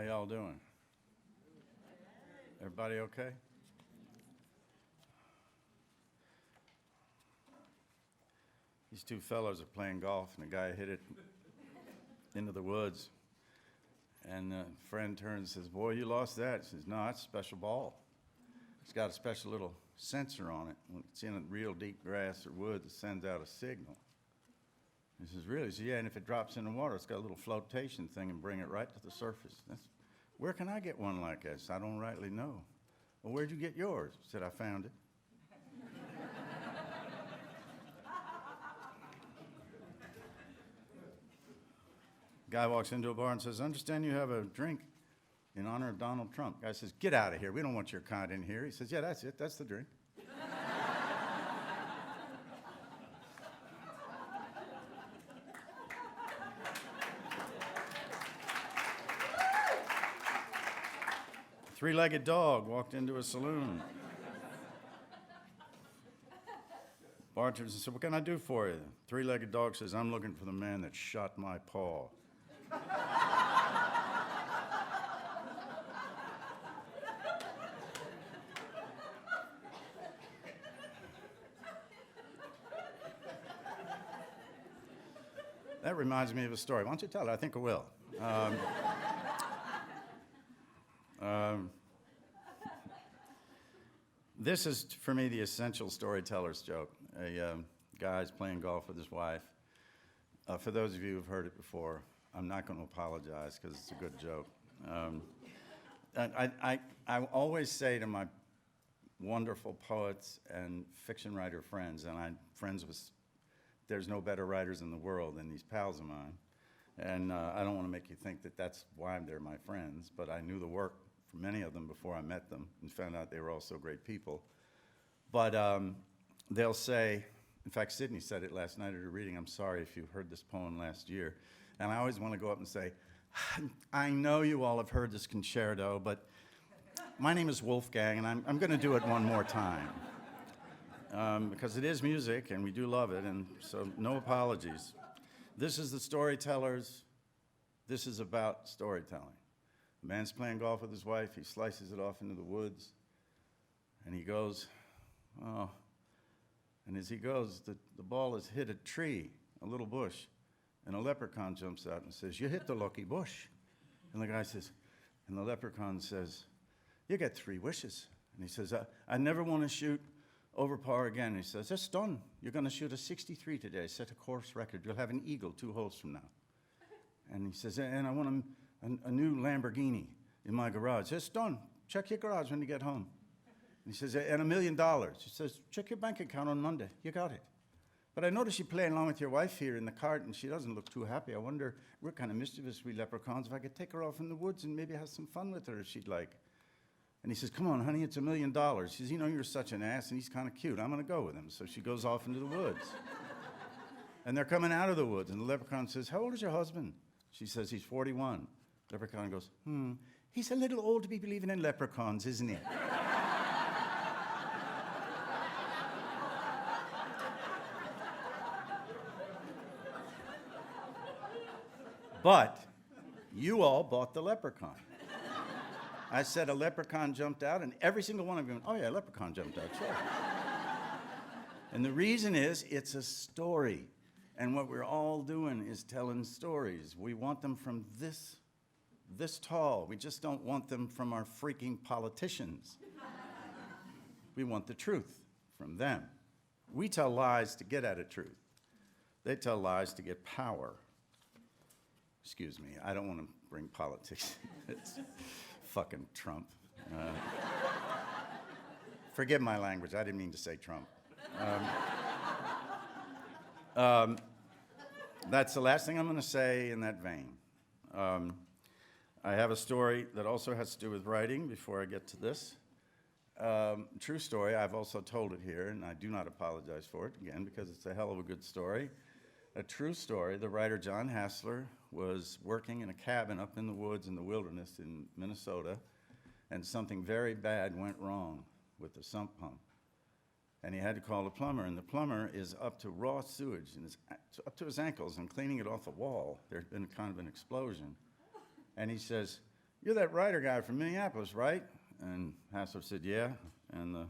y'all doing? Everybody okay? These two fellows are playing golf, and the guy hit it into the woods. And a friend turns and says, "Boy, you lost that." He says, "No, that's a special ball. It's got a special little sensor on it. When it's in a real deep grass or woods, it sends out a signal." He says, "Really?" He says, "Yeah, and if it drops in the water, it's got a little flotation thing and bring it right to the surface." Where can I get one like this? I don't rightly know. "Well, where'd you get yours?" He said, "I found it." Guy walks into a bar and says, "Understand you have a drink in honor of Donald Trump." Guy says, "Get out of here. We don't want your kind in here." He says, "Yeah, that's it. That's the drink." Three-legged dog walked into a saloon. Bartender said, "What can I do for you?" Three-legged dog says, "I'm looking for the man that shot my paw." That reminds me of a story. Why don't you tell it? I think I will. This is, for me, the essential storyteller's joke. A guy's playing golf with his wife. For those of you who've heard it before, I'm not going to apologize because it's a good joke. I always say to my wonderful poets and fiction writer friends, and I'm friends with, there's no better writers in the world than these pals of mine. And I don't want to make you think that that's why they're my friends, but I knew the work for many of them before I met them and found out they were all so great people. But they'll say, in fact, Sydney said it last night at her reading, "I'm sorry if you heard this poem last year." And I always want to go up and say, "I know you all have heard this concerto, but my name is Wolfgang, and I'm going to do it one more time." Because it is music, and we do love it, and so no apologies. This is the storytellers. This is about storytelling. A man's playing golf with his wife. He slices it off into the woods, and he goes, "Oh." And as he goes, the ball has hit a tree, a little bush, and a leprechaun jumps out and says, "You hit the lucky bush." And the guy says, and the leprechaun says, "You get 3 wishes." And he says, I never want to shoot over par again." And he says, "That's done. You're going to shoot a 63 today, set a course record. You'll have an eagle 2 holes from now." And he says, "And I want a new Lamborghini in my garage." "That's done. Check your garage when you get home." And he says, "And $1 million. He says, "Check your bank account on Monday. You got it. But I notice you playing along with your wife here in the cart, and she doesn't look too happy. I wonder, we're kind of mischievous, we leprechauns, if I could take her off in the woods and maybe have some fun with her if she'd like." And he says, "Come on, honey, it's $1 million. She says, "You know, you're such an ass, and he's kind of cute. I'm going to go with him." So she goes off into the woods. And they're coming out of the woods, and the leprechaun says, "How old is your husband?" She says, "He's 41. Leprechaun goes, "He's a little old to be believing in leprechauns, isn't he?" But you all bought the leprechaun. I said a leprechaun jumped out, and every single one of you went, "Oh yeah, leprechaun jumped out, sure." And the reason is, it's a story. And what we're all doing is telling stories. We want them from this tall. We just don't want them from our freaking politicians. We want the truth from them. We tell lies to get at a truth. They tell lies to get power. Excuse me, I don't want to bring politics. It's fucking Trump. Forgive my language, I didn't mean to say Trump. That's the last thing I'm going to say in that vein. I have a story that also has to do with writing before I get to this. True story, I've also told it here, and I do not apologize for it, again, because it's a hell of a good story. A true story, the writer John Hassler was working in a cabin up in the woods in the wilderness in Minnesota, and something very bad went wrong with the sump pump. And he had to call a plumber, and the plumber is up to raw sewage, and is up to his ankles and cleaning it off the wall. There's been kind of an explosion. And he says, "You're that writer guy from Minneapolis, right?" And Hassler said, "Yeah." And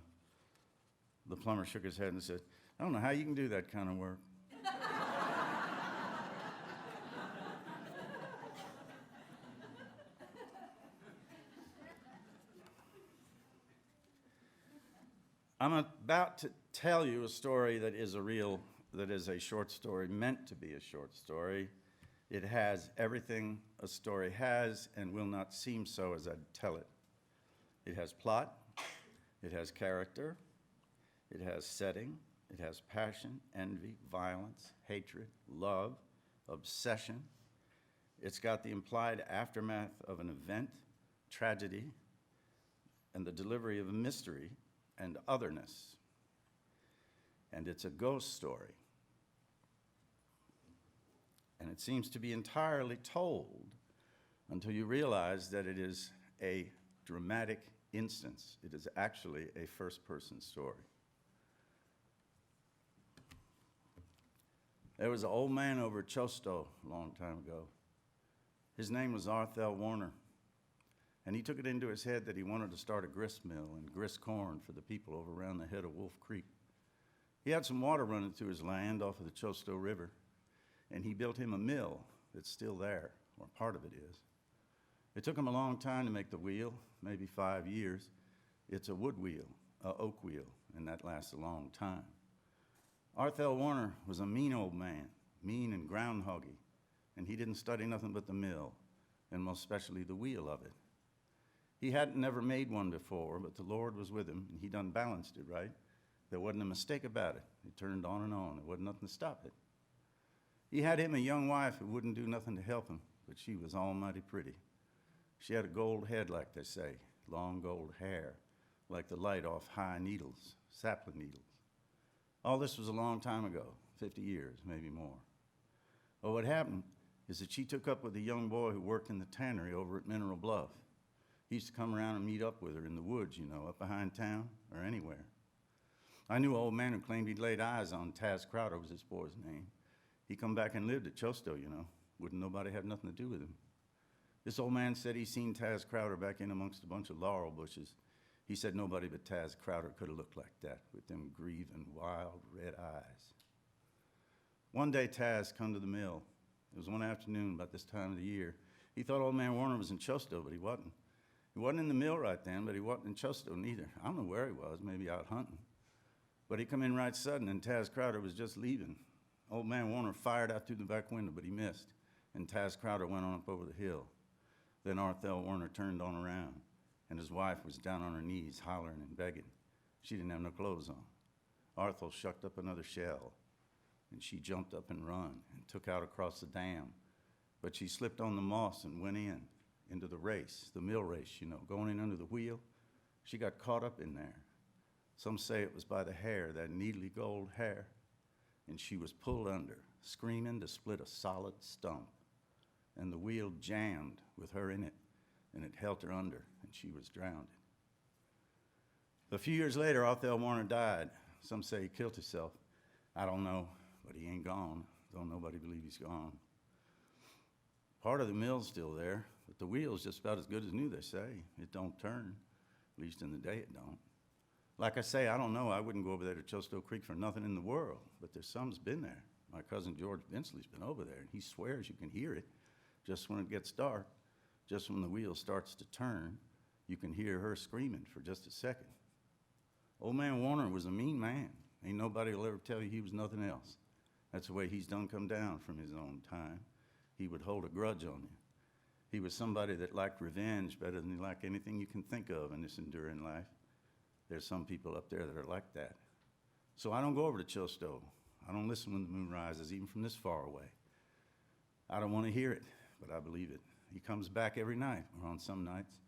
the plumber shook his head and said, "I don't know how you can do that kind of work." I'm about to tell you a story that is a short story, meant to be a short story. It has everything a story has and will not seem so as I tell it. It has plot, it has character, it has setting, it has passion, envy, violence, hatred, love, obsession. It's got the implied aftermath of an event, tragedy, and the delivery of a mystery and otherness. And it's a ghost story. And it seems to be entirely told until you realize that it is a dramatic instance. It is actually a first-person story. There was an old man over at Chosto a long time ago. His name was Arthel Warner. And he took it into his head that he wanted to start a grist mill and grist corn for the people over around the head of Wolf Creek. He had some water running through his land off of the Chosto River, and he built him a mill that's still there, or part of it is. It took him a long time to make the wheel, maybe 5 years. It's a wood wheel, a oak wheel, and that lasts a long time. Arthel Warner was a mean old man, mean and groundhoggy, and he didn't study nothing but the mill, and most especially the wheel of it. He hadn't never made one before, but the Lord was with him, and he done balanced it right. There wasn't a mistake about it. It turned on and on. There wasn't nothing to stop it. He had him a young wife who wouldn't do nothing to help him, but she was almighty pretty. She had a gold head, like they say, long gold hair, like the light off high needles, sapling needles. All this was a long time ago, 50 years, maybe more. Well, what happened is that she took up with a young boy who worked in the tannery over at Mineral Bluff. He used to come around and meet up with her in the woods, up behind town or anywhere. I knew an old man who claimed he'd laid eyes on Taz Crowder, was his boy's name. He come back and lived at Chosto, Wouldn't nobody have nothing to do with him. This old man said he seen Taz Crowder back in amongst a bunch of laurel bushes. He said nobody but Taz Crowder could have looked like that with them grieving, wild, red eyes. One day Taz come to the mill. It was one afternoon about this time of the year. He thought old man Warner was in Chosto, but he wasn't. He wasn't in the mill right then, but he wasn't in Chosto neither. I don't know where he was, maybe out hunting. But he come in right sudden, and Taz Crowder was just leaving. Old man Warner fired out through the back window, but he missed, and Taz Crowder went on up over the hill. Then Arthel Warner turned on around, and his wife was down on her knees, hollering and begging. She didn't have no clothes on. Arthel shucked up another shell, and she jumped up and run and took out across the dam. But she slipped on the moss and went into the race, the mill race, going in under the wheel. She got caught up in there. Some say it was by the hair, that needly gold hair, and she was pulled under, screaming to split a solid stump. And the wheel jammed with her in it, and it held her under, and she was drowned. A few years later, Arthel Warner died. Some say he killed himself. I don't know, but he ain't gone. Don't nobody believe he's gone. Part of the mill's still there, but the wheel's just about as good as new, they say. It don't turn, at least in the day it don't. Like I say, I don't know. I wouldn't go over there to Chosto Creek for nothing in the world, but there's some's been there. My cousin George Bensley's been over there, and he swears you can hear it just when it gets dark. Just when the wheel starts to turn, you can hear her screaming for just a second. Old man Warner was a mean man. Ain't nobody will ever tell you he was nothing else. That's the way he's done come down from his own time. He would hold a grudge on you. He was somebody that liked revenge better than he liked anything you can think of in this enduring life. There's some people up there that are like that. So I don't go over to Chosto. I don't listen when the moon rises, even from this far away. I don't want to hear it, but I believe it. He comes back every night, or on some nights.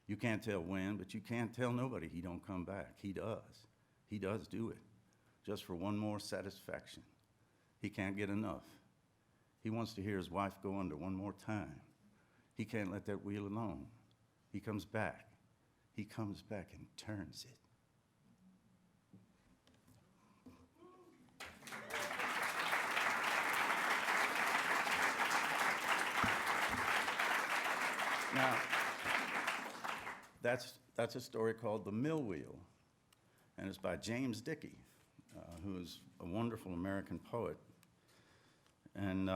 You can't tell when, but you can't tell nobody he don't come back. He does. He does do it, just for one more satisfaction. He can't get enough. He wants to hear his wife go under one more time. He can't let that wheel alone. He comes back. He comes back and turns it. Now, That's a story called The Mill Wheel, and it's by James Dickey, who is a wonderful American poet. And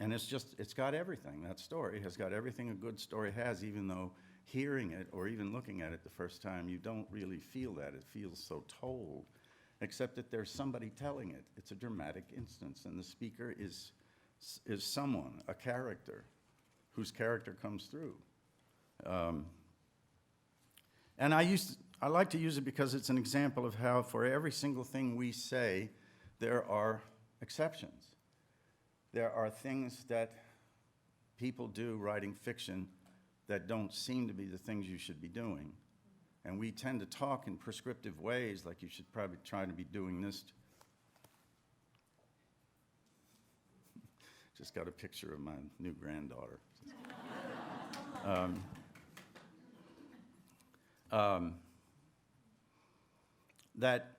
it's got everything. That story has got everything a good story has, even though hearing it or even looking at it the first time, you don't really feel that. It feels so told, except that there's somebody telling it. It's a dramatic instance, and the speaker is someone, a character, whose character comes through. And I like to use it because it's an example of how for every single thing we say, there are exceptions. There are things that people do writing fiction that don't seem to be the things you should be doing. And we tend to talk in prescriptive ways, like you should probably try to be doing this. Just got a picture of my new granddaughter. That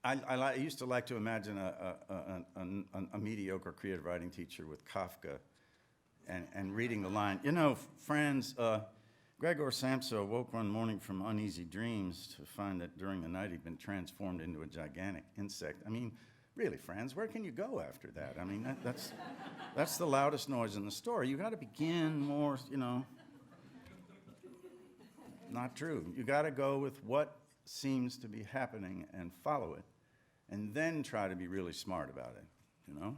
I used to like to imagine a mediocre creative writing teacher with Kafka and reading the line, you know, friends, Gregor Samsa woke one morning from uneasy dreams to find that during the night he'd been transformed into a gigantic insect. I mean, really, friends, where can you go after that? I mean, that's the loudest noise in the story. You got to begin more, you know, not true. You got to go with what seems to be happening and follow it, and then try to be really smart about it, you know,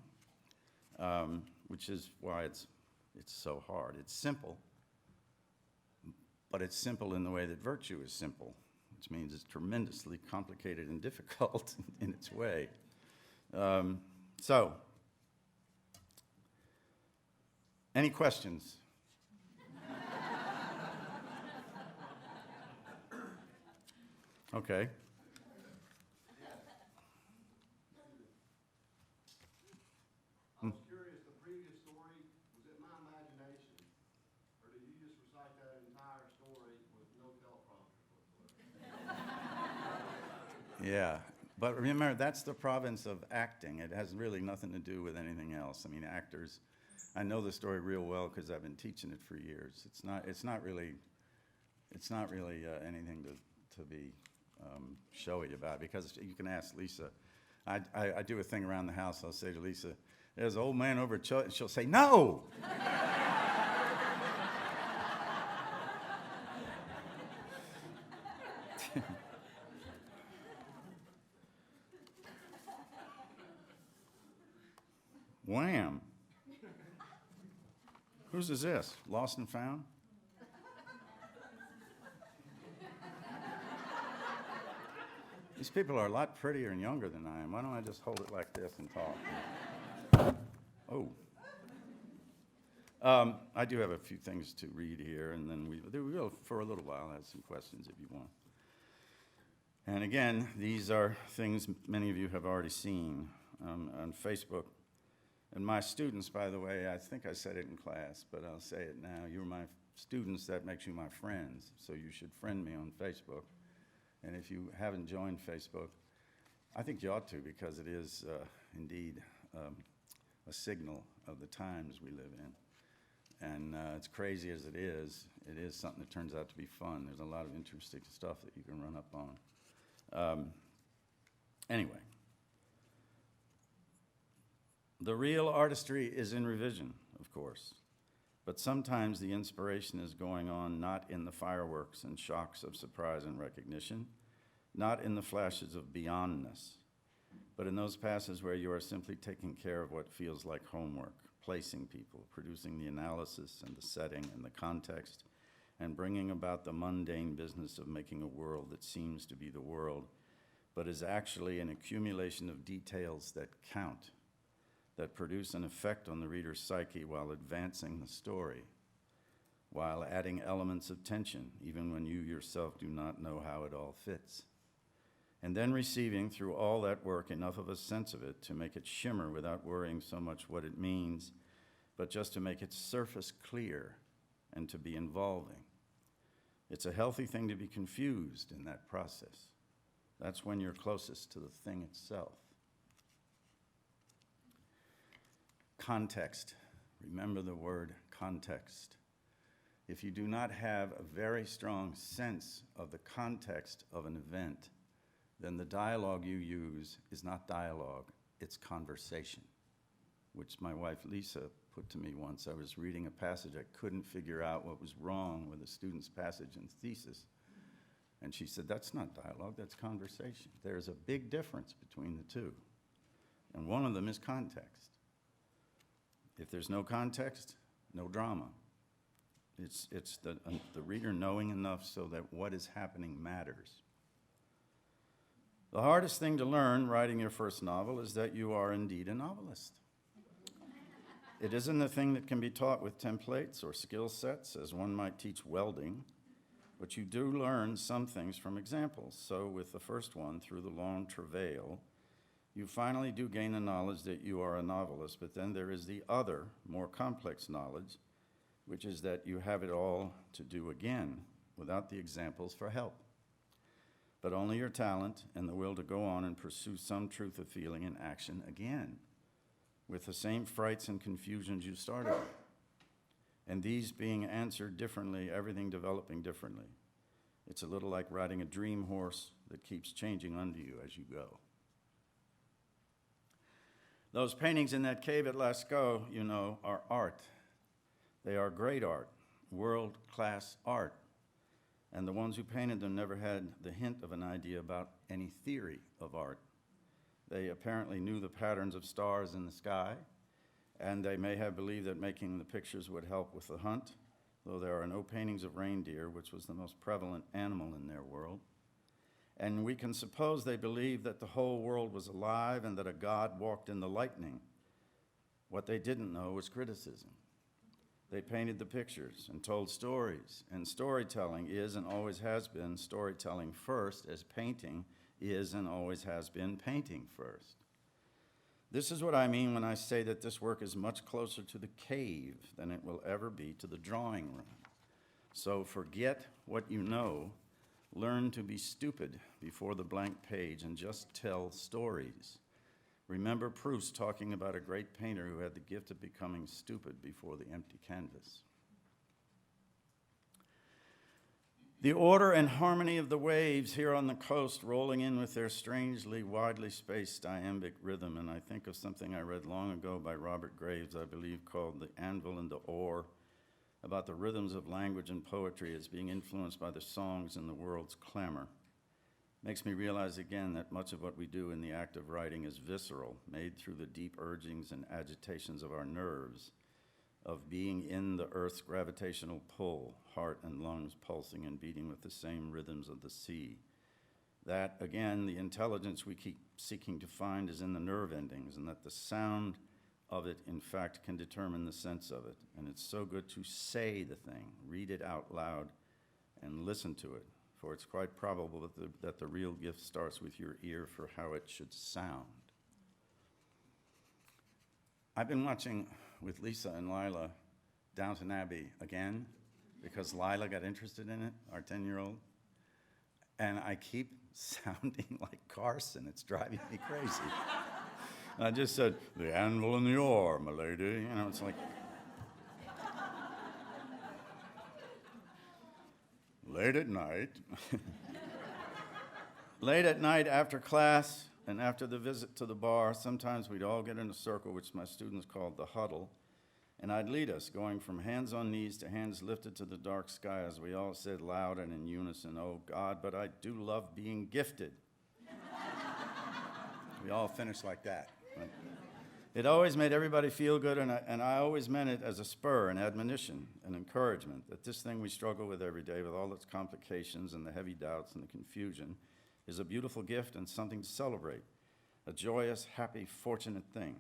which is why it's so hard. It's simple, but it's simple in the way that virtue is simple, which means it's tremendously complicated and difficult in its way. So, any questions? Okay. I was curious, the previous story, was it my imagination, or did you just recite that entire story with no teleprompter? Yeah, but remember, that's the province of acting. It has really nothing to do with anything else. I mean, actors, I know the story real well because I've been teaching it for years. It's not really anything to be showy about, because you can ask Lisa. I do a thing around the house. I'll say to Lisa, "There's an old man over at and she'll say, "No." Wham! Whose is this? Lost and Found? These people are a lot prettier and younger than I am. Why don't I just hold it like this and talk? Oh. I do have a few things to read here, and then we will, for a little while, have some questions if you want. And again, these are things many of you have already seen on Facebook. And my students, by the way, I think I said it in class, but I'll say it now. You're my students, that makes you my friends. So you should friend me on Facebook. And if you haven't joined Facebook, I think you ought to, because it is indeed a signal of the times we live in. And as crazy as it is something that turns out to be fun. There's a lot of interesting stuff that you can run up on. Anyway, the real artistry is in revision, of course. But sometimes the inspiration is going on not in the fireworks and shocks of surprise and recognition, not in the flashes of beyondness, but in those passes where you are simply taking care of what feels like homework, placing people, producing the analysis and the setting and the context, and bringing about the mundane business of making a world that seems to be the world, but is actually an accumulation of details that count, that produce an effect on the reader's psyche while advancing the story, while adding elements of tension, even when you yourself do not know how it all fits. And then receiving, through all that work, enough of a sense of it to make it shimmer without worrying so much what it means, but just to make its surface clear and to be involving. It's a healthy thing to be confused in that process. That's when you're closest to the thing itself. Context. Remember the word context. if you do not have a very strong sense of the context of an event, then the dialogue you use is not dialogue, it's conversation, which my wife Lisa put to me once. I was reading a passage, I couldn't figure out what was wrong with a student's passage and thesis. And she said, that's not dialogue, that's conversation. There's a big difference between the two. And one of them is context. If there's no context, no drama. It's the reader knowing enough so that what is happening matters. The hardest thing to learn writing your first novel is that you are indeed a novelist. It isn't a thing that can be taught with templates or skill sets, as one might teach welding, but you do learn some things from examples. So with the first one, through the long travail, you finally do gain the knowledge that you are a novelist, but then there is the other, more complex knowledge, which is that you have it all to do again without the examples for help, but only your talent and the will to go on and pursue some truth of feeling and action again, with the same frights and confusions you started with. And these being answered differently, everything developing differently. It's a little like riding a dream horse that keeps changing under you as you go. Those paintings in that cave at Lascaux, you know, are art. They are great art, world-class art. And the ones who painted them never had the hint of an idea about any theory of art. They apparently knew the patterns of stars in the sky, and they may have believed that making the pictures would help with the hunt, though there are no paintings of reindeer, which was the most prevalent animal in their world. And we can suppose they believed that the whole world was alive and that a god walked in the lightning. What they didn't know was criticism. They painted the pictures and told stories, and storytelling is and always has been storytelling first, as painting is and always has been painting first. This is what I mean when I say that this work is much closer to the cave than it will ever be to the drawing room. So forget what you know, learn to be stupid before the blank page and just tell stories. Remember Proust talking about a great painter who had the gift of becoming stupid before the empty canvas. The order and harmony of the waves here on the coast rolling in with their strangely widely spaced iambic rhythm, and I think of something I read long ago by Robert Graves, I believe, called The Anvil and the Oar, about the rhythms of language and poetry as being influenced by the songs in the world's clamor. Makes me realize again that much of what we do in the act of writing is visceral, made through the deep urgings and agitations of our nerves, of being in the earth's gravitational pull, heart and lungs pulsing and beating with the same rhythms of the sea. That, again, the intelligence we keep seeking to find is in the nerve endings, and that the sound of it, in fact, can determine the sense of it. And it's so good to say the thing, read it out loud, and listen to it. For it's quite probable that the real gift starts with your ear for how it should sound. I've been watching with Lisa and Lila Downton Abbey again because Lila got interested in it, our 10-year-old. And I keep sounding like Carson. It's driving me crazy. I just said, the anvil and the oar, my lady. You know, it's like... Late at night. Late at night after class and after the visit to the bar, sometimes we'd all get in a circle, which my students called the huddle, and I'd lead us, going from hands on knees to hands lifted to the dark sky as we all said loud and in unison, "Oh God, but I do love being gifted." We all finished like that. It always made everybody feel good, and I always meant it as a spur, an admonition, an encouragement, that this thing we struggle with every day with all its complications and the heavy doubts and the confusion is a beautiful gift and something to celebrate, a joyous, happy, fortunate thing.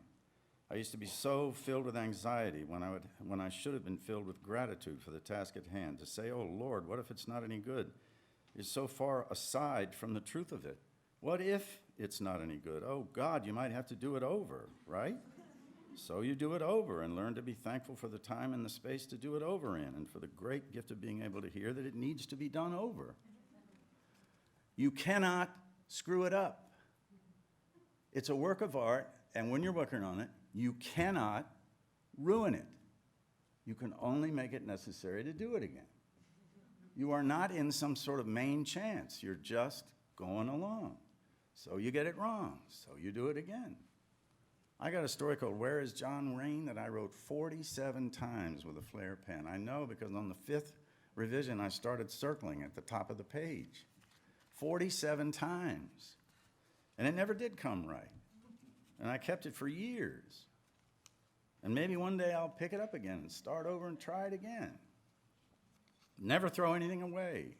I used to be so filled with anxiety when I should have been filled with gratitude for the task at hand, to say, "Oh Lord, what if it's not any good?" is so far aside from the truth of it. What if it's not any good? Oh God, you might have to do it over, right? So you do it over and learn to be thankful for the time and the space to do it over in, and for the great gift of being able to hear that it needs to be done over. You cannot screw it up. It's a work of art, and when you're working on it, you cannot ruin it. You can only make it necessary to do it again. You are not in some sort of main chance. You're just going along. So you get it wrong. So you do it again. I got a story called Where is John Rain that I wrote 47 times with a Flair pen. I know because on the 5th revision, I started circling at the top of the page. 47 times. And it never did come right. And I kept it for years. And maybe one day I'll pick it up again and start over and try it again. Never throw anything away.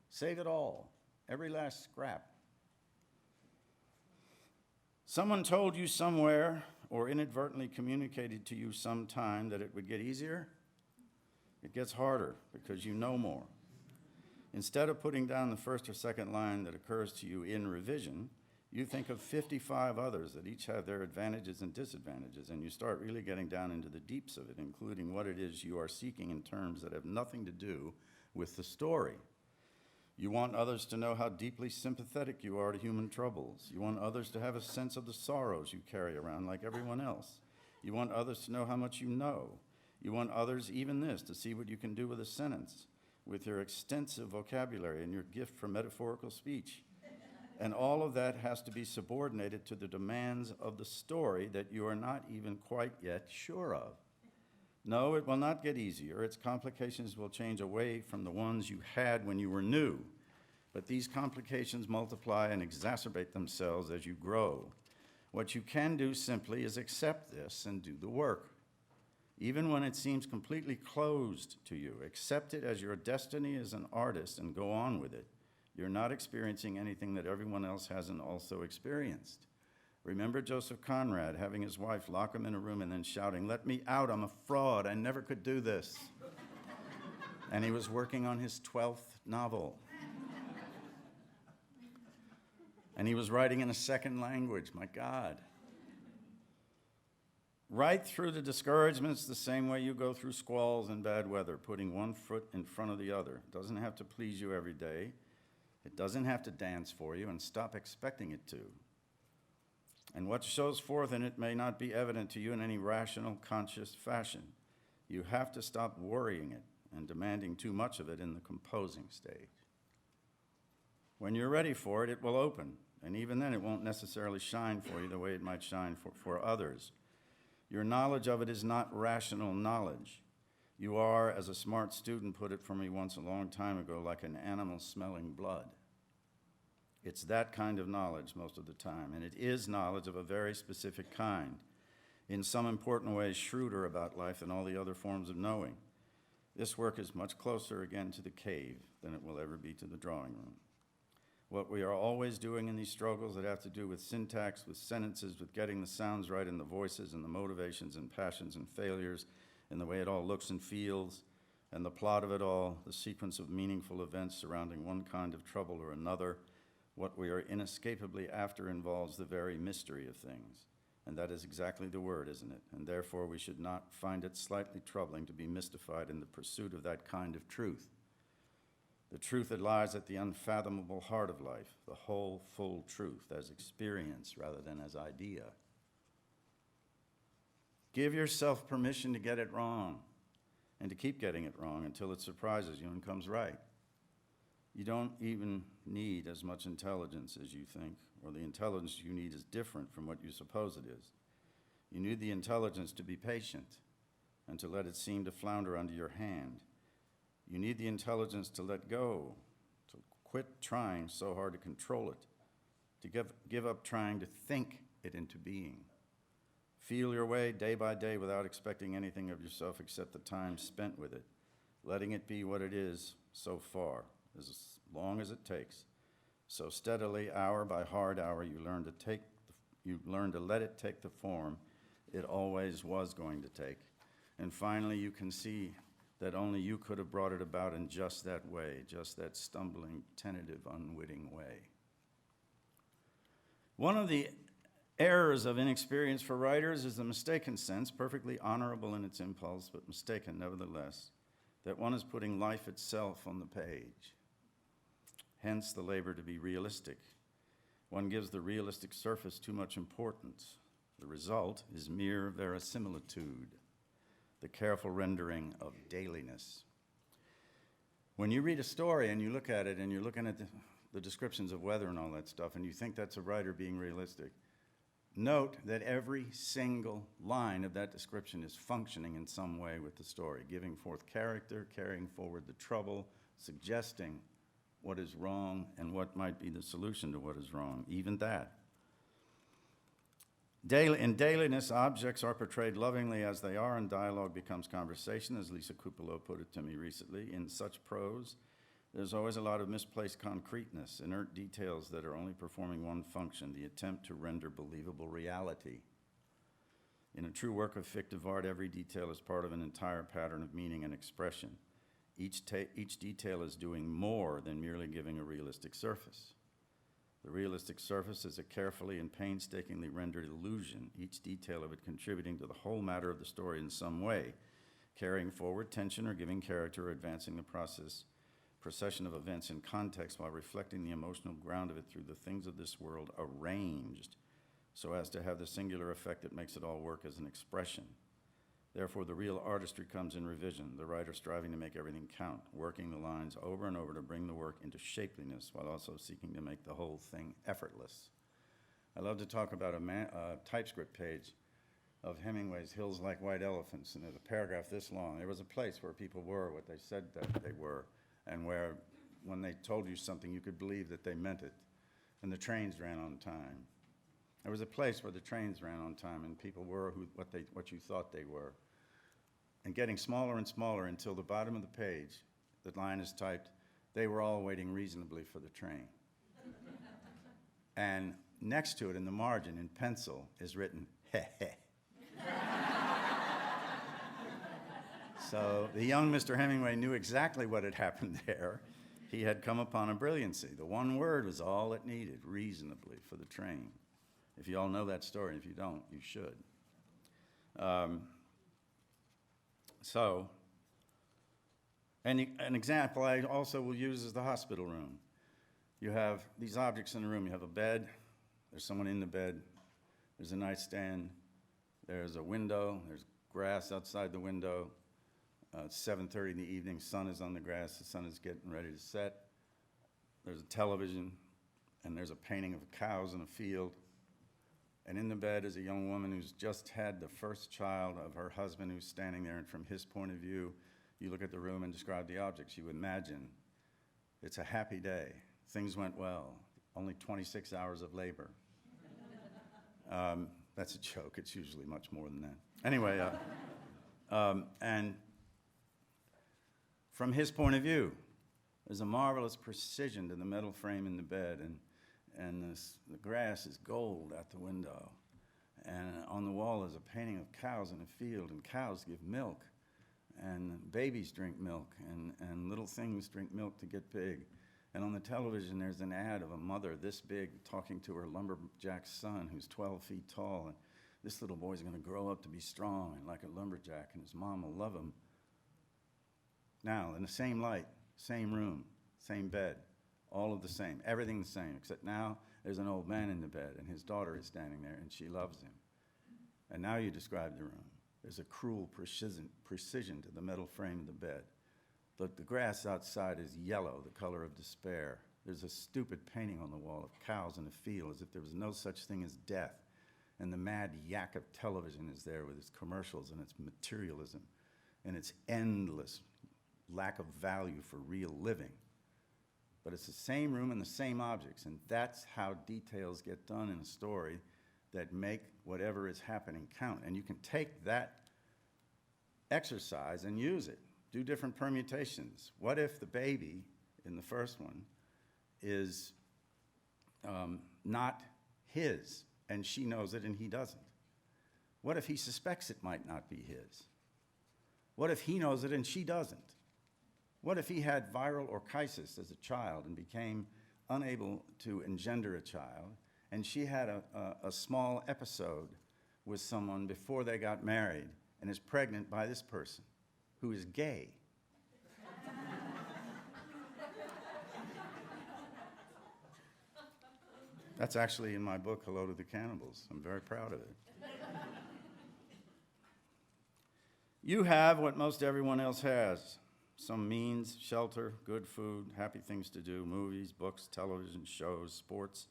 Save it all. Every last scrap. Someone told you somewhere or inadvertently communicated to you sometime that it would get easier. It gets harder because you know more. Instead of putting down the first or second line that occurs to you in revision, you think of 55 others that each have their advantages and disadvantages, and you start really getting down into the deeps of it, including what it is you are seeking in terms that have nothing to do with the story. You want others to know how deeply sympathetic you are to human troubles. You want others to have a sense of the sorrows you carry around like everyone else. You want others to know how much you know. You want others, even this, to see what you can do with a sentence, with your extensive vocabulary and your gift for metaphorical speech. And all of that has to be subordinated to the demands of the story that you are not even quite yet sure of. No, it will not get easier. Its complications will change away from the ones you had when you were new. But these complications multiply and exacerbate themselves as you grow. What you can do simply is accept this and do the work. Even when it seems completely closed to you, accept it as your destiny as an artist and go on with it. You're not experiencing anything that everyone else hasn't also experienced. Remember Joseph Conrad having his wife lock him in a room and then shouting, "Let me out, I'm a fraud, I never could do this." And he was working on his 12th novel. And he was writing in a second language, my God. Right through the discouragements the same way you go through squalls and bad weather, putting one foot in front of the other. It doesn't have to please you every day. It doesn't have to dance for you, and stop expecting it to. And what shows forth in it may not be evident to you in any rational, conscious fashion. You have to stop worrying it and demanding too much of it in the composing stage. When you're ready for it, it will open, and even then it won't necessarily shine for you the way it might shine for others. Your knowledge of it is not rational knowledge. You are, as a smart student put it for me once a long time ago, like an animal smelling blood. It's that kind of knowledge most of the time, and it is knowledge of a very specific kind, in some important ways shrewder about life than all the other forms of knowing. This work is much closer again to the cave than it will ever be to the drawing room. What we are always doing in these struggles that have to do with syntax, with sentences, with getting the sounds right in the voices and the motivations and passions and failures, and the way it all looks and feels, and the plot of it all, the sequence of meaningful events surrounding one kind of trouble or another. What we are inescapably after involves the very mystery of things. And that is exactly the word, isn't it? And therefore we should not find it slightly troubling to be mystified in the pursuit of that kind of truth. The truth that lies at the unfathomable heart of life, the whole, full truth as experience rather than as idea. Give yourself permission to get it wrong and to keep getting it wrong until it surprises you and comes right. You don't even need as much intelligence as you think, or the intelligence you need is different from what you suppose it is. You need the intelligence to be patient and to let it seem to flounder under your hand. You need the intelligence to let go, to quit trying so hard to control it, to give up trying to think it into being. Feel your way day by day without expecting anything of yourself except the time spent with it, letting it be what it is so far, as long as it takes. So steadily, hour by hard hour, you learn to let it take the form it always was going to take. And finally, you can see that only you could have brought it about in just that way, just that stumbling, tentative, unwitting way. One of the errors of inexperience for writers is the mistaken sense, perfectly honorable in its impulse, but mistaken nevertheless, that one is putting life itself on the page. Hence the labor to be realistic. One gives the realistic surface too much importance. The result is mere verisimilitude. the careful rendering of dailiness. When you read a story and you look at it and you're looking at the descriptions of weather and all that stuff, and you think that's a writer being realistic, note that every single line of that description is functioning in some way with the story, giving forth character, carrying forward the trouble, suggesting what is wrong and what might be the solution to what is wrong, even that. In dailiness, objects are portrayed lovingly as they are, and dialogue becomes conversation, as Lisa Kupalo put it to me recently. In such prose, there's always a lot of misplaced concreteness, inert details that are only performing one function, the attempt to render believable reality. In a true work of fictive art, every detail is part of an entire pattern of meaning and expression. Each detail is doing more than merely giving a realistic surface. The realistic surface is a carefully and painstakingly rendered illusion, each detail of it contributing to the whole matter of the story in some way, carrying forward tension or giving character or advancing the procession of events in context while reflecting the emotional ground of it through the things of this world arranged so as to have the singular effect that makes it all work as an expression. Therefore, the real artistry comes in revision, the writer striving to make everything count, working the lines over and over to bring the work into shapeliness while also seeking to make the whole thing effortless. I love to talk about a typescript page of Hemingway's Hills Like White Elephants, and there's a paragraph this long. There was a place where people were what they said that they were, and where when they told you something, you could believe that they meant it, and the trains ran on time. There was a place where the trains ran on time and people were what you thought they were. And getting smaller and smaller until the bottom of the page, the line is typed, they were all waiting reasonably for the train. And next to it in the margin in pencil is written, heh heh. So the young Mr. Hemingway knew exactly what had happened there. He had come upon a brilliancy. The one word was all it needed, reasonably, for the train. If you all know that story, if you don't, you should. An example I also will use is the hospital room. You have these objects in the room. You have a bed, there's someone in the bed, there's a nightstand, there's a window, there's grass outside the window. It's 7:30 in the evening, sun is on the grass, the sun is getting ready to set. There's a television, and there's a painting of cows in a field. And in the bed is a young woman who's just had the first child of her husband who's standing there, and from his point of view, you look at the room and describe the objects. You imagine it's a happy day. Things went well. Only 26 hours of labor. That's a joke. It's usually much more than that. Anyway, and from his point of view, there's a marvelous precision to the metal frame in the bed, and the grass is gold out the window. And on the wall is a painting of cows in a field, and cows give milk, and babies drink milk, and little things drink milk to get big. And on the television, there's an ad of a mother this big talking to her lumberjack son who's 12 feet tall, and this little boy's going to grow up to be strong and like a lumberjack, and his mom will love him. Now, in the same light, same room, same bed, all of the same, everything the same, except now there's an old man in the bed, and his daughter is standing there, and she loves him. And now you describe the room. There's a cruel precision to the metal frame of the bed. The grass outside is yellow, the color of despair. There's a stupid painting on the wall of cows in a field as if there was no such thing as death. And the mad yak of television is there with its commercials and its materialism and its endless lack of value for real living. But it's the same room and the same objects, and that's how details get done in a story that make whatever is happening count. And you can take that exercise and use it. Do different permutations. What if the baby in the first one is not his, and she knows it and he doesn't? What if he suspects it might not be his? What if he knows it and she doesn't? What if he had viral orchisis as a child and became unable to engender a child, and she had a small episode with someone before they got married and is pregnant by this person who is gay? That's actually in my book, Hello to the Cannibals. I'm very proud of it. You have what most everyone else has. Some means, shelter, good food, happy things to do, movies, books, television shows, sports,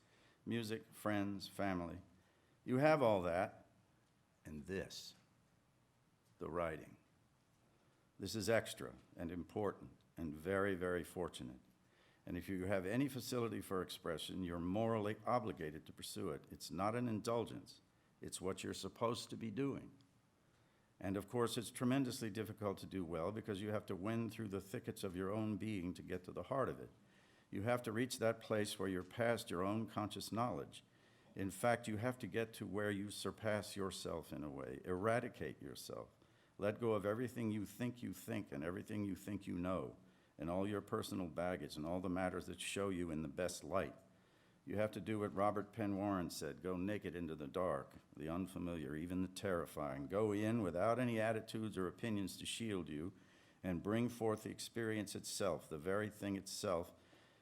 music, friends, family. You have all that, and this, the writing. This is extra and important and very, very fortunate. And if you have any facility for expression, you're morally obligated to pursue it. It's not an indulgence. It's what you're supposed to be doing. And of course, it's tremendously difficult to do well because you have to win through the thickets of your own being to get to the heart of it. You have to reach that place where you're past your own conscious knowledge. In fact, you have to get to where you surpass yourself in a way, eradicate yourself. Let go of everything you think and everything you think you know, and all your personal baggage and all the matters that show you in the best light. You have to do what Robert Penn Warren said, go naked into the dark, the unfamiliar, even the terrifying. Go in without any attitudes or opinions to shield you, and bring forth the experience itself, the very thing itself,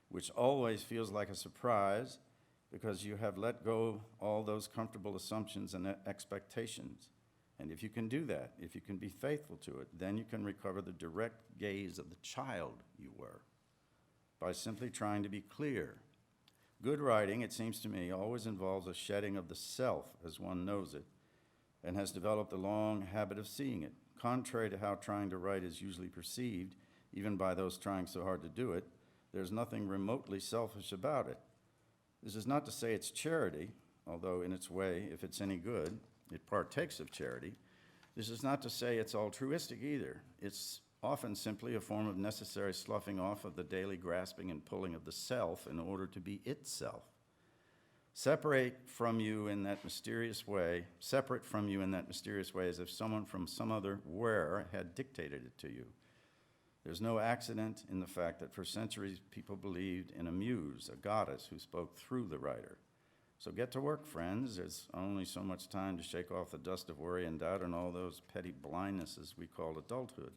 which always feels like a surprise because you have let go all those comfortable assumptions and expectations. And if you can do that, if you can be faithful to it, then you can recover the direct gaze of the child you were by simply trying to be clear. Good writing, it seems to me, always involves a shedding of the self as one knows it and has developed a long habit of seeing it. Contrary to how trying to write is usually perceived, even by those trying so hard to do it, there's nothing remotely selfish about it. This is not to say it's charity, although in its way, if it's any good, it partakes of charity. This is not to say it's altruistic either. It's often simply a form of necessary sloughing off of the daily grasping and pulling of the self in order to be itself. Separate from you in that mysterious way as if someone from some other where had dictated it to you. There's no accident in the fact that for centuries people believed in a muse, a goddess who spoke through the writer. So get to work, friends. There's only so much time to shake off the dust of worry and doubt and all those petty blindnesses we call adulthood.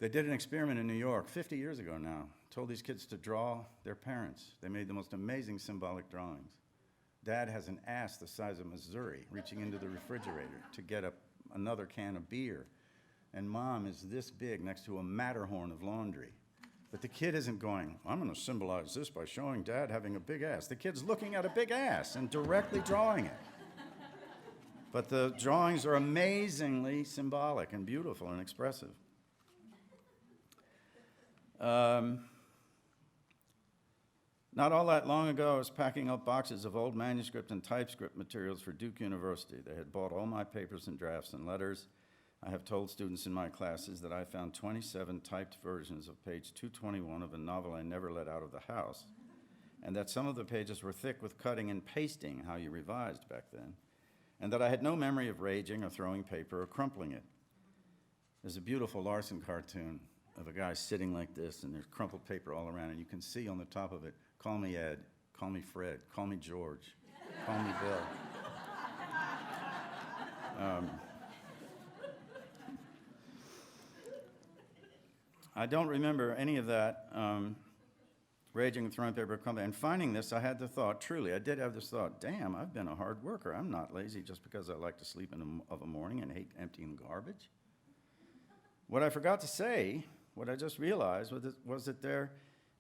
They did an experiment in New York 50 years ago now, told these kids to draw their parents. They made the most amazing symbolic drawings. Dad has an ass the size of Missouri reaching into the refrigerator to get another can of beer. And mom is this big next to a Matterhorn of laundry. But the kid isn't going, I'm going to symbolize this by showing Dad having a big ass. The kid's looking at a big ass and directly drawing it. But the drawings are amazingly symbolic and beautiful and expressive. Not all that long ago, I was packing up boxes of old manuscript and typescript materials for Duke University. They had bought all my papers and drafts and letters. I have told students in my classes that I found 27 typed versions of page 221 of a novel I never let out of the house, and that some of the pages were thick with cutting and pasting, how you revised back then, and that I had no memory of raging or throwing paper or crumpling it. There's a beautiful Larson cartoon of a guy sitting like this, and there's crumpled paper all around, and you can see on the top of it, call me Ed, call me Fred, call me George, call me Bill. I don't remember any of that, raging and throwing paper, crumpling. And finding this, I had the thought, truly, I did have this thought, damn, I've been a hard worker. I'm not lazy just because I like to sleep of a morning and hate emptying garbage. What I forgot to say, what I just realized was that there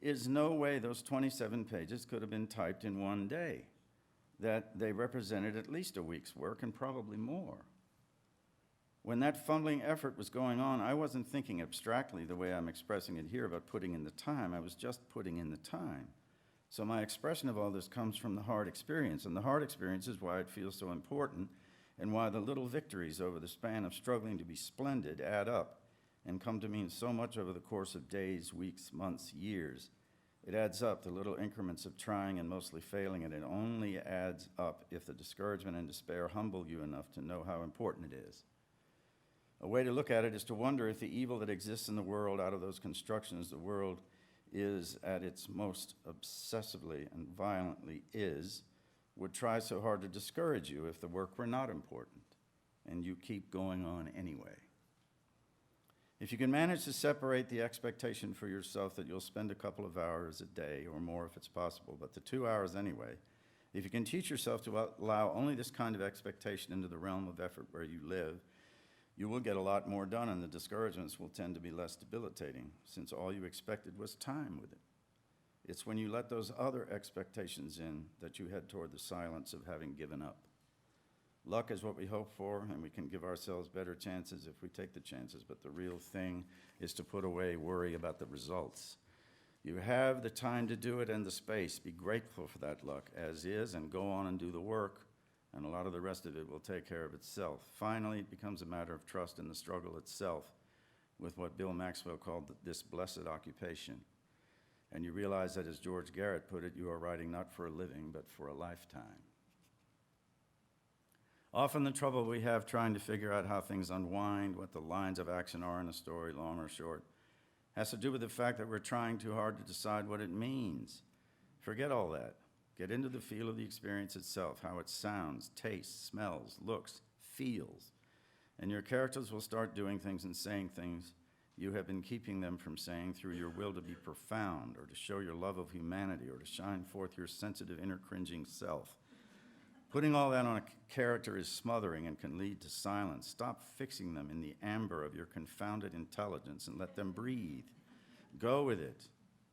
is no way those 27 pages could have been typed in one day, that they represented at least a week's work and probably more. When that fumbling effort was going on, I wasn't thinking abstractly the way I'm expressing it here about putting in the time. I was just putting in the time. So my expression of all this comes from the hard experience, and the hard experience is why it feels so important and why the little victories over the span of struggling to be splendid add up and come to mean so much over the course of days, weeks, months, years. It adds up, the little increments of trying and mostly failing, and it only adds up if the discouragement and despair humble you enough to know how important it is. A way to look at it is to wonder if the evil that exists in the world out of those constructions, the world is at its most obsessively and violently would try so hard to discourage you if the work were not important, and you keep going on anyway. If you can manage to separate the expectation for yourself that you'll spend a couple of hours a day or more if it's possible, but the 2 hours anyway, if you can teach yourself to allow only this kind of expectation into the realm of effort where you live, You will get a lot more done, and the discouragements will tend to be less debilitating, since all you expected was time with it. It's when you let those other expectations in that you head toward the silence of having given up. Luck is what we hope for, and we can give ourselves better chances if we take the chances, but the real thing is to put away worry about the results. You have the time to do it and the space. Be grateful for that luck as is, and go on and do the work, and a lot of the rest of it will take care of itself. Finally, it becomes a matter of trust in the struggle itself, with what Bill Maxwell called this blessed occupation. And you realize that, as George Garrett put it, you are writing not for a living, but for a lifetime. Often the trouble we have trying to figure out how things unwind, what the lines of action are in a story, long or short, has to do with the fact that we're trying too hard to decide what it means. Forget all that. Get into the feel of the experience itself, how it sounds, tastes, smells, looks, feels. And your characters will start doing things and saying things you have been keeping them from saying through your will to be profound, or to show your love of humanity, or to shine forth your sensitive inner cringing self. Putting all that on a character is smothering and can lead to silence. Stop fixing them in the amber of your confounded intelligence and let them breathe. Go with it.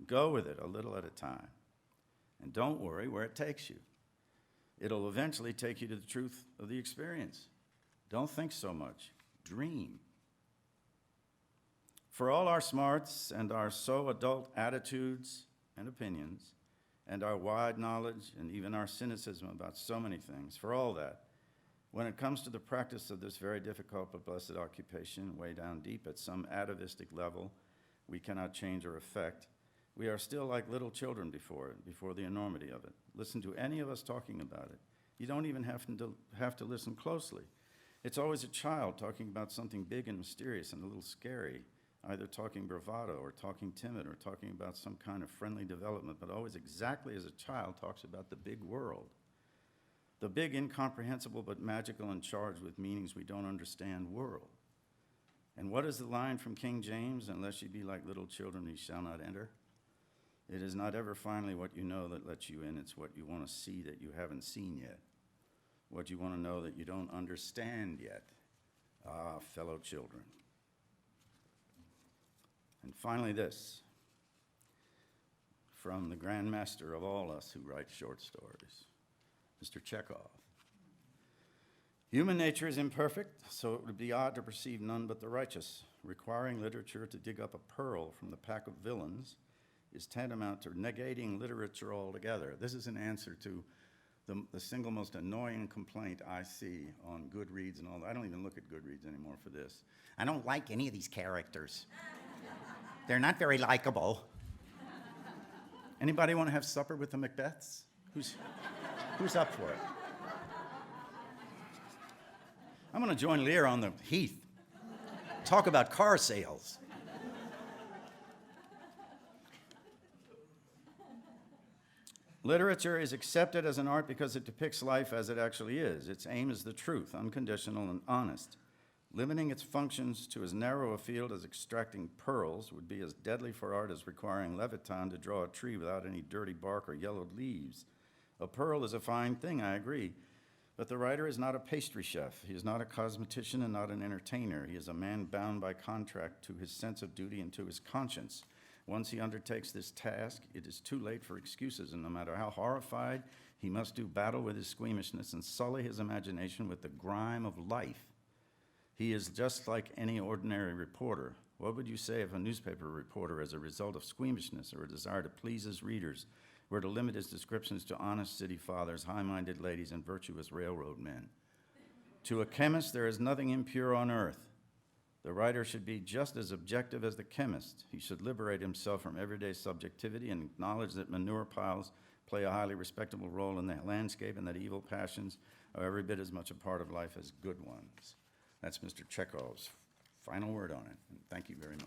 Go with it a little at a time. And don't worry where it takes you. It'll eventually take you to the truth of the experience. Don't think so much. Dream. For all our smarts and our so adult attitudes and opinions, and our wide knowledge and even our cynicism about so many things, for all that, when it comes to the practice of this very difficult but blessed occupation, way down deep at some atavistic level we cannot change or affect, we are still like little children before it, before the enormity of it. Listen to any of us talking about it. You don't even have to listen closely. It's always a child talking about something big and mysterious and a little scary, either talking bravado or talking timid or talking about some kind of friendly development, but always exactly as a child talks about the big world. The big, incomprehensible, but magical and charged with meanings we don't understand world. And what is the line from King James? Unless ye be like little children, ye shall not enter. It is not ever finally what you know that lets you in. It's what you want to see that you haven't seen yet. What you want to know that you don't understand yet. Ah, fellow children. And finally this, from the grand master of all us who write short stories, Mr. Chekhov. Human nature is imperfect, so it would be odd to perceive none but the righteous. Requiring literature to dig up a pearl from the pack of villains is tantamount to negating literature altogether. This is an answer to the single most annoying complaint I see on Goodreads and all that. I don't even look at Goodreads anymore for this. I don't like any of these characters. They're not very likable. Anybody want to have supper with the Macbeths? Who's up for it? I'm going to join Lear on the heath. Talk about car sales. Literature is accepted as an art because it depicts life as it actually is. Its aim is the truth, unconditional and honest. Limiting its functions to as narrow a field as extracting pearls would be as deadly for art as requiring leprechaun to draw a tree without any dirty bark or yellowed leaves. A pearl is a fine thing, I agree, but the writer is not a pastry chef. He is not a cosmetician and not an entertainer. He is a man bound by contract to his sense of duty and to his conscience. Once he undertakes this task, it is too late for excuses, and no matter how horrified, he must do battle with his squeamishness and sully his imagination with the grime of life. He is just like any ordinary reporter. What would you say if a newspaper reporter, as a result of squeamishness or a desire to please his readers, were to limit his descriptions to honest city fathers, high-minded ladies, and virtuous railroad men? To a chemist, there is nothing impure on earth. The writer should be just as objective as the chemist. He should liberate himself from everyday subjectivity and acknowledge that manure piles play a highly respectable role in the landscape and that evil passions are every bit as much a part of life as good ones. That's Mr. Chekhov's final word on it. And thank you very much.